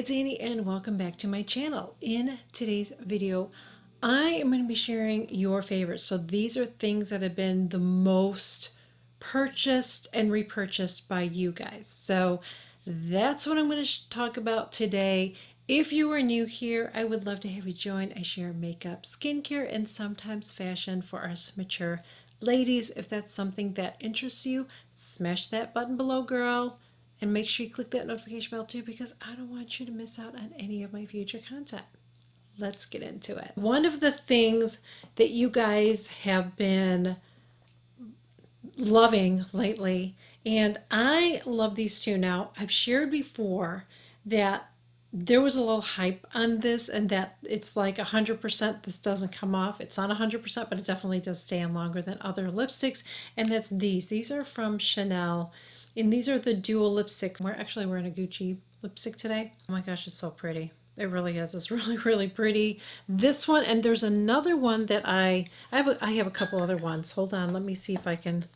it's Annie and welcome back to my channel. In today's video, I am going to be sharing your favorites. So these are things that have been the most purchased and repurchased by you guys. So that's what I'm going to talk about today. If you are new here, I would love to have you join. I share makeup, skincare, and sometimes fashion for us mature ladies. If that's something that interests you, smash that button below, girl. And make sure you click that notification bell too, because I don't want you to miss out on any of my future content. Let's get into it. One of the things that you guys have been loving lately, and I love these too. Now, I've shared before that there was a little hype on this and that it's like 100% this doesn't come off. It's not 100%, but it definitely does stay on longer than other lipsticks. And that's these. These are from Chanel. And these are the dual lipsticks. We're actually wearing a Gucci lipstick today. Oh my gosh, it's so pretty. It really is. It's really, really pretty. This one, and there's another one that I have a couple other ones. Hold on, let me see if I can.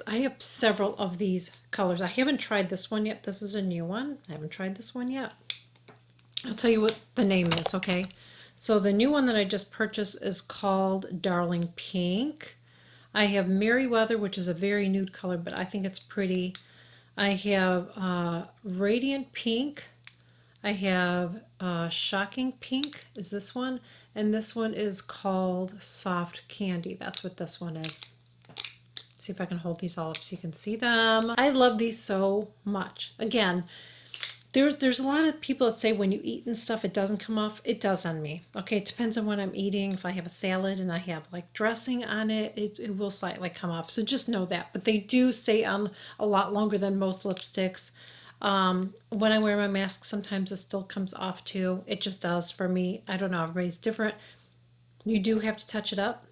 I have several of these colors. I haven't tried this one yet. This is a new one. I haven't tried this one yet. I'll tell you what the name is, okay? So the new one that I just purchased is called Darling Pink. I have Merryweather, which is a very nude color, but I think it's pretty. I have Radiant Pink. I have Shocking Pink is this one. And this one is called Soft Candy. That's what this one is. See if I can hold these all up so you can see them. I love these so much. Again, there's a lot of people that say when you eat and stuff, it doesn't come off. It does on me. Okay, it depends on what I'm eating. If I have a salad and I have like dressing on it, it will slightly come off. So just know that. But they do stay on a lot longer than most lipsticks. When I wear my mask, sometimes it still comes off too. It just does for me. I don't know. Everybody's different. You do have to touch it up.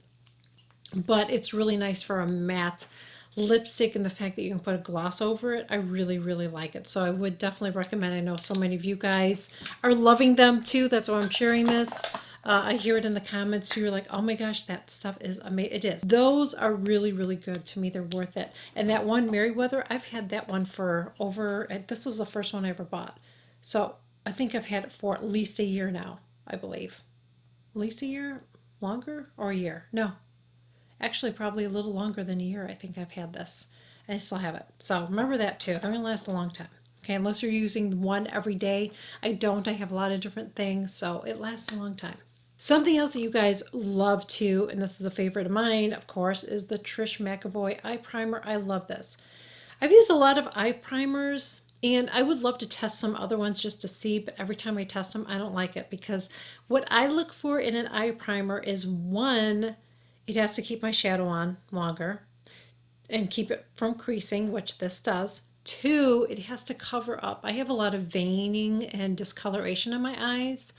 But it's really nice for a matte lipstick, and the fact that you can put a gloss over it, I really, really like it. So I would definitely recommend. I know so many of you guys are loving them too. That's why I'm sharing this. I hear it in the comments. You're like, oh my gosh, that stuff is amazing. It is. Those are really, really good to me. They're worth it. And that one, Merryweather, I've had that one for over, this was the first one I ever bought. So I think I've had it for at least a year now, I believe. At least a year? Longer? Or a year? No. Actually, probably a little longer than a year, I think I've had this. I still have it. So remember that too. They're going to last a long time. Okay, unless you're using one every day. I don't. I have a lot of different things, so it lasts a long time. Something else that you guys love too, and this is a favorite of mine, of course, is the Trish McEvoy eye primer. I love this. I've used a lot of eye primers, and I would love to test some other ones just to see, but every time I test them, I don't like it, because what I look for in an eye primer is, one, it has to keep my shadow on longer and keep it from creasing, which this does. Two, it has to cover up. I have a lot of veining and discoloration in my eyes,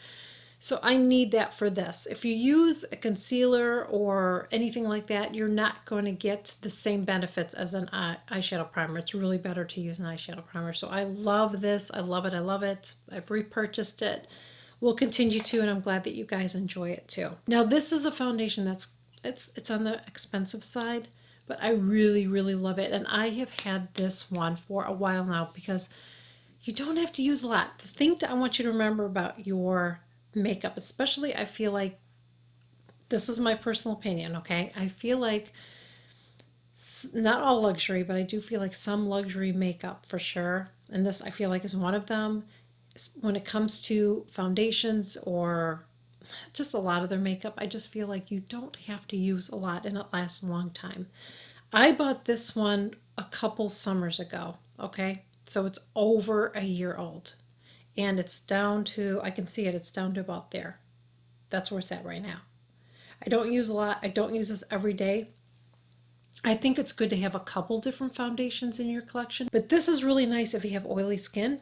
so I need that for this. If you use a concealer or anything like that, you're not going to get the same benefits as an eyeshadow primer. It's really better to use an eyeshadow primer. So I love this. I love it. I love it. I've repurchased it. We'll continue to, and I'm glad that you guys enjoy it too. Now, this is a foundation that's it's on the expensive side, but I really, really love it. And I have had this one for a while now, because you don't have to use a lot. The thing that I want you to remember about your makeup, especially, I feel like, this is my personal opinion, okay? I feel like, not all luxury, but I do feel like some luxury makeup for sure, and this I feel like is one of them, when it comes to foundations or just a lot of their makeup, I just feel like you don't have to use a lot and it lasts a long time. I bought this one a couple summers ago, okay? So it's over a year old. And it's down to, I can see it, it's down to about there. That's where it's at right now. I don't use a lot. I don't use this every day. I think it's good to have a couple different foundations in your collection. But this is really nice if you have oily skin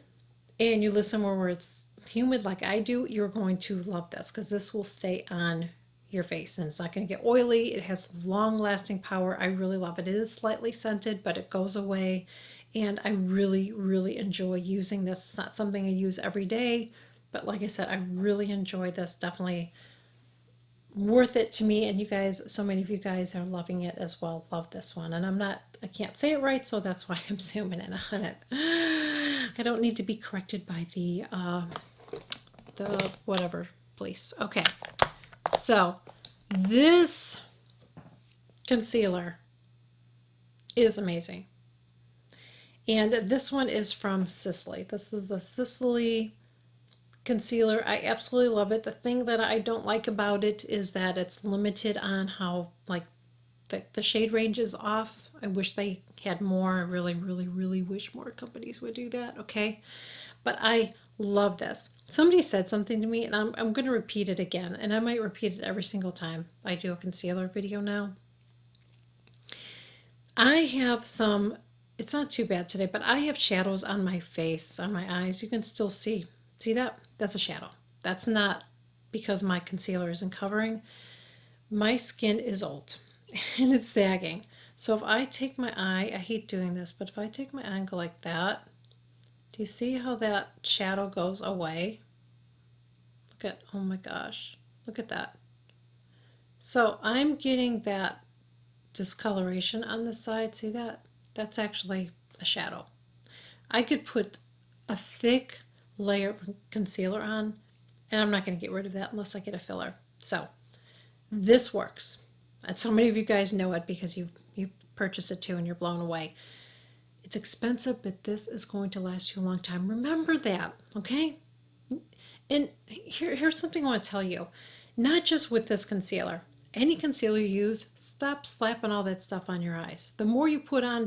and you live somewhere where it's humid like I do. You're going to love this, because this will stay on your face and it's not going to get oily. It has long lasting power. I really love it. It is slightly scented, but it goes away, and I really, really enjoy using this. It's not something I use every day, but like I said, I really enjoy this. Definitely worth it to me, and you guys, so many of you guys are loving it as well. Love this one, and I can't say it right, so that's why I'm zooming in on it. I don't need to be corrected by the the whatever, please. Okay, so this concealer is amazing. And this one is from Sisley. This is the Sisley concealer. I absolutely love it. The thing that I don't like about it is that it's limited on how, like, the shade range is off. I wish they had more. I really, really, really wish more companies would do that, okay? But I love this. Somebody said something to me, and I'm going to repeat it again, and I might repeat it every single time I do a concealer video now. I have some, it's not too bad today, but I have shadows on my face, on my eyes. You can still see. See that? That's a shadow. That's not because my concealer isn't covering. My skin is old and it's sagging. So if I take my eye, I hate doing this, but if I take my eye and go like that, do you see how that shadow goes away? Look at, oh my gosh, look at that. So I'm getting that discoloration on the side. See that? That's actually a shadow. I could put a thick layer of concealer on, and I'm not going to get rid of that unless I get a filler. So this works. And so many of you guys know it because you purchase it too and you're blown away. It's expensive, but this is going to last you a long time. Remember that, okay? And here's something I want to tell you. Not just with this concealer. Any concealer you use, stop slapping all that stuff on your eyes. The more you put on,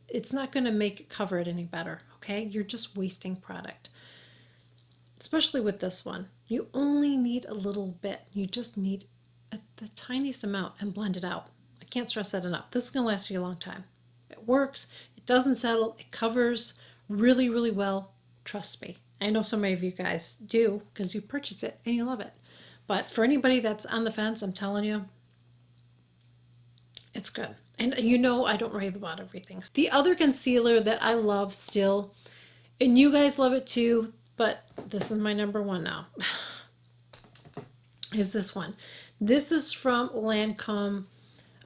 it's not going to make it cover it any better, okay? You're just wasting product. Especially with this one. You only need a little bit. You just need the tiniest amount and blend it out. I can't stress that enough. This is going to last you a long time. It works. It doesn't settle. It covers really, really well. Trust me. I know so many of you guys do because you purchased it and you love it. But for anybody that's on the fence, I'm telling you, it's good. And you know I don't rave about everything. The other concealer that I love still, and you guys love it too, but this is my number one now, is this one. This is from Lancome.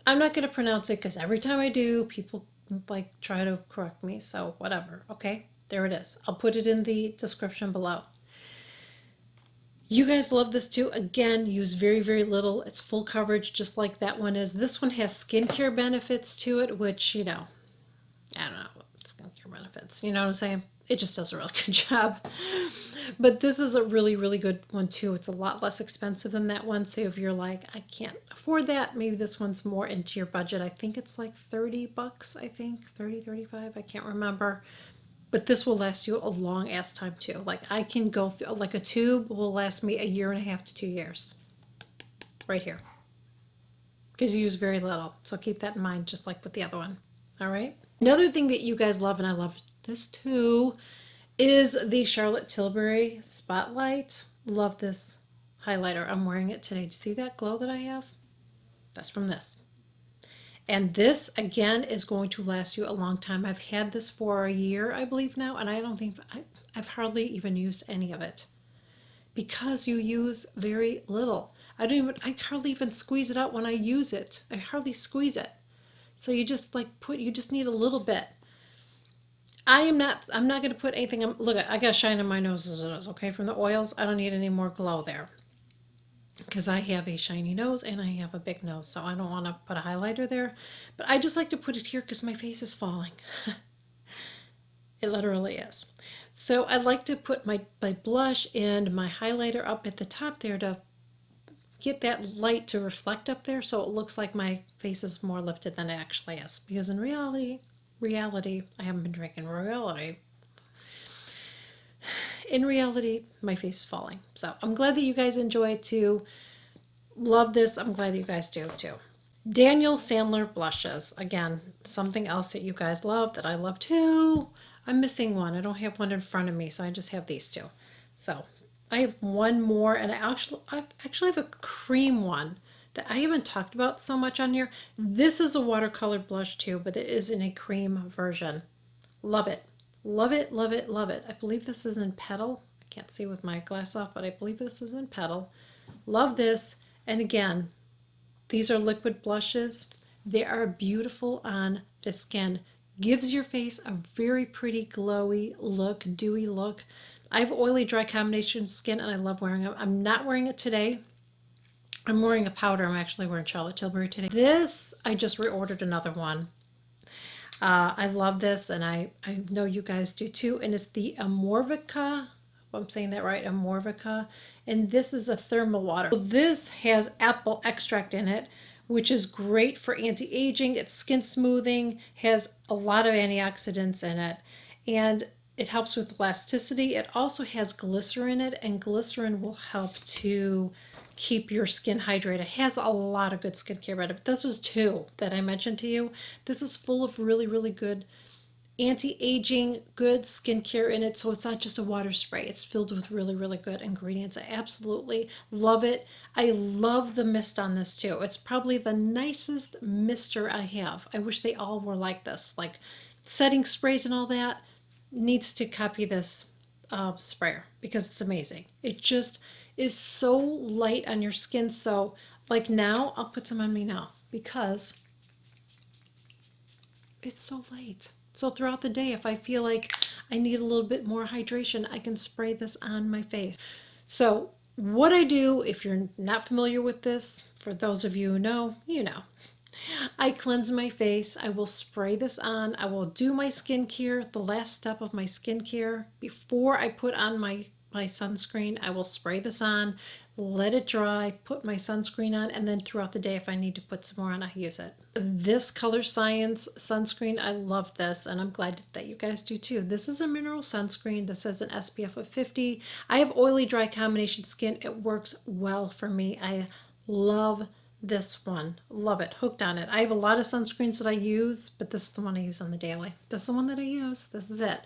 I'm not going to pronounce it because every time I do, people like try to correct me. So whatever. Okay, there it is. I'll put it in the description below. You guys love this too. Again, use very, very little. It's full coverage just like that one is. This one has skincare benefits to it, which, you know, I don't know what skincare benefits. You know what I'm saying? It just does a really good job. But this is a really, really good one too. It's a lot less expensive than that one. So if you're like, I can't afford that, maybe this one's more into your budget. I think it's like 30 bucks, I think, 30, 35, I can't remember. But this will last you a long ass time too. Like I can go through, like a tube will last me 1.5 to 2 years. Right here. Because you use very little. So keep that in mind, just like with the other one. All right. Another thing that you guys love, and I love this too, is the Charlotte Tilbury Spotlight. Love this highlighter. I'm wearing it today. Do you see that glow that I have? That's from this. And this, again, is going to last you a long time. I've had this for a year, I believe now, and I don't think, I've hardly even used any of it. Because you use very little. I hardly even squeeze it out when I use it. I hardly squeeze it. So you just you just need a little bit. I'm not going to put anything, look, I got shine on my nose as it is, okay, from the oils. I don't need any more glow there. Because I have a shiny nose and I have a big nose, so I don't want to put a highlighter there. But I just like to put it here because my face is falling. It literally is. So I like to put my blush and my highlighter up at the top there to get that light to reflect up there so it looks like my face is more lifted than it actually is. Because in reality, I haven't been drinking reality. In reality, my face is falling. So I'm glad that you guys enjoy it too. Love this. I'm glad that you guys do too. Daniel Sandler blushes. Again, something else that you guys love that I love too. I'm missing one. I don't have one in front of me, so I just have these two. So I have one more, and I actually have a cream one that I haven't talked about so much on here. This is a watercolor blush too, but it is in a cream version. Love it. Love it, love it, love it. I believe this is in Petal. I can't see with my glass off, but I believe this is in Petal. Love this. And again, these are liquid blushes. They are beautiful on the skin. Gives your face a very pretty glowy look, dewy look. I have oily, dry combination skin, and I love wearing it. I'm not wearing it today. I'm wearing a powder. I'm actually wearing Charlotte Tilbury today. This, I just reordered another one. I love this, and I know you guys do too. And it's the Amorvica. If I'm saying that right, Amorvica. And this is a thermal water. So this has apple extract in it, which is great for anti-aging. It's skin smoothing, has a lot of antioxidants in it, and it helps with elasticity. It also has glycerin in it, and glycerin will help to keep your skin hydrated. It has a lot of good skincare benefits. This is two that I mentioned to you. This is full of really, really good anti-aging, good skincare in it. So it's not just a water spray. It's filled with really, really good ingredients. I absolutely love it. I love the mist on this too. It's probably the nicest mister I have. I wish they all were like this. Like setting sprays and all that needs to copy this sprayer because it's amazing. It just is so light on your skin. So like now, I'll put some on me now because it's so light. So throughout the day, if I feel like I need a little bit more hydration, I can spray this on my face. So what I do, if you're not familiar with this, for those of you who know, you know. I cleanse my face. I will spray this on. I will do my skincare, the last step of my skincare. Before I put on my sunscreen, I will spray this on, let it dry, put my sunscreen on, and then throughout the day, if I need to put some more on, I use it. This Color Science sunscreen, I love this, and I'm glad that you guys do too. This is a mineral sunscreen. This has an SPF of 50. I have oily, dry combination skin. It works well for me. I love this one. Love it. Hooked on it. I have a lot of sunscreens that I use, but this is the one I use on the daily. This is the one that I use. This is it.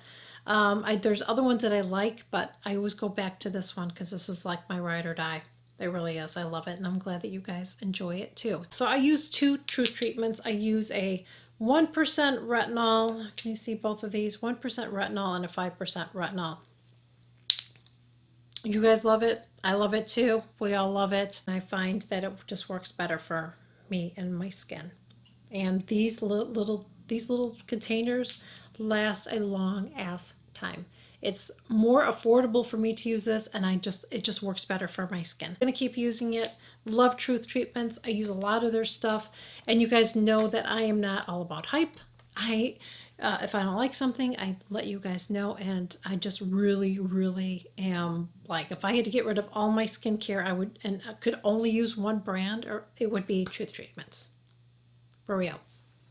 There's other ones that I like, but I always go back to this one because this is like my ride or die. It really is. I love it, and I'm glad that you guys enjoy it too. So I use two Truth treatments. I use a 1% retinol. Can you see both of these? 1% retinol and a 5% retinol. You guys love it. I love it too. We all love it. I find that it just works better for me and my skin. And these little containers last a long ass time. It's more affordable for me to use this, and it just works better for my skin. I'm gonna keep using it. Love Truth treatments. I use a lot of their stuff, and you guys know that I am not all about hype. If I don't like something, I let you guys know, and I just really, really am like, if I had to get rid of all my skincare, I could only use one brand, or it would be Truth Treatments. For real.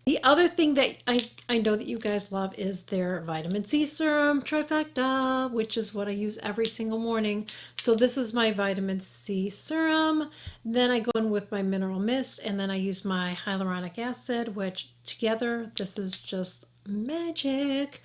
The other thing that I know that you guys love is their vitamin C serum trifecta, which is what I use every single morning. So this is my vitamin C serum. Then I go in with my mineral mist, and then I use my hyaluronic acid, which together, this is just magic.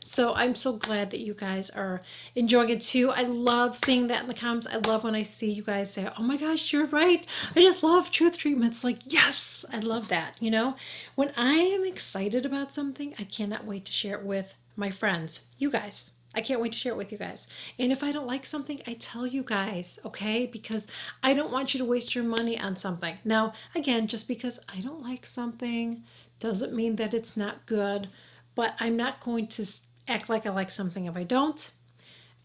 So I'm so glad that you guys are enjoying it too. I love seeing that in the comments. I love when I see you guys say, oh my gosh, you're right. I just love Truth treatments. Like, yes, I love that. You know, when I am excited about something, I cannot wait to share it with my friends, you guys. I can't wait to share it with you guys. And if I don't like something, I tell you guys, okay? Because I don't want you to waste your money on something. Now, again, just because I don't like something doesn't mean that it's not good, but I'm not going to act like I like something if I don't.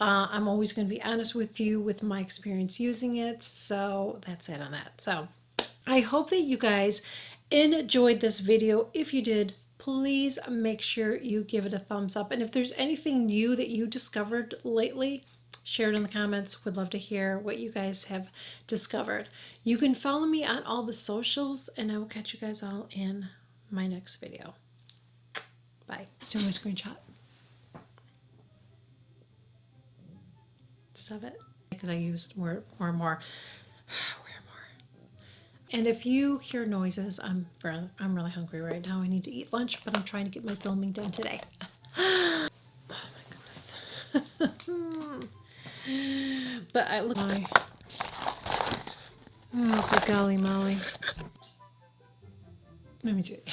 I'm always going to be honest with you with my experience using it. So that's it on that. So I hope that you guys enjoyed this video. If you did, please make sure you give it a thumbs up. And if there's anything new that you discovered lately, share it in the comments. Would love to hear what you guys have discovered. You can follow me on all the socials, and I will catch you guys all in my next video. Bye. Let's do my screenshot. Of it because I used more and more. And if you hear noises, I'm really hungry right now. I need to eat lunch, but I'm trying to get my filming done today. Oh my goodness. But I look like, oh, good golly molly. Let me do it.